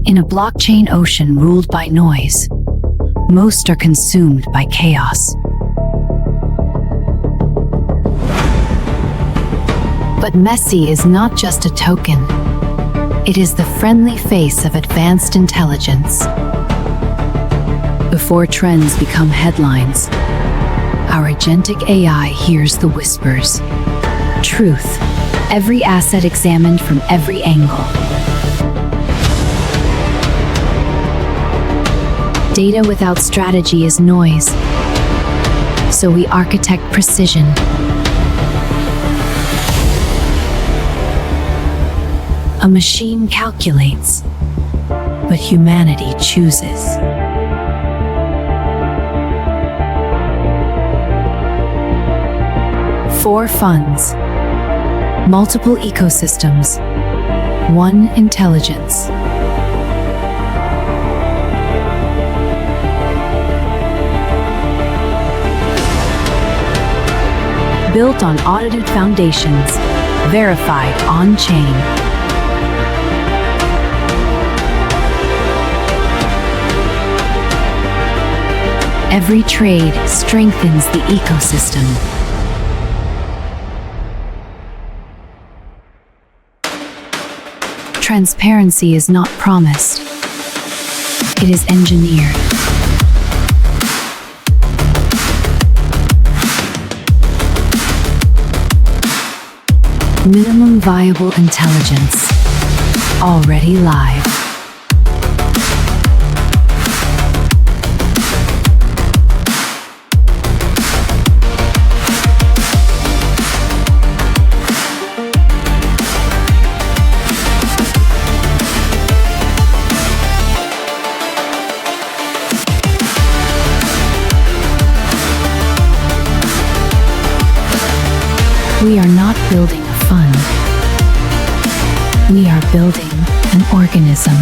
In a blockchain ocean ruled by noise, most are consumed by chaos. But Messi is not just a token. It is the friendly face of advanced intelligence. Before trends become headlines, our agentic AI hears the whispers. Truth. Every asset examined from every angle. Data without strategy is noise, so we architect precision. A machine calculates, but humanity chooses. Four funds, multiple ecosystems, one intelligence. Built on audited foundations, verified on-chain. Every trade strengthens the ecosystem. Transparency is not promised. It is engineered. Minimum viable intelligence. Already live. We are not building a fund. We are building an organism.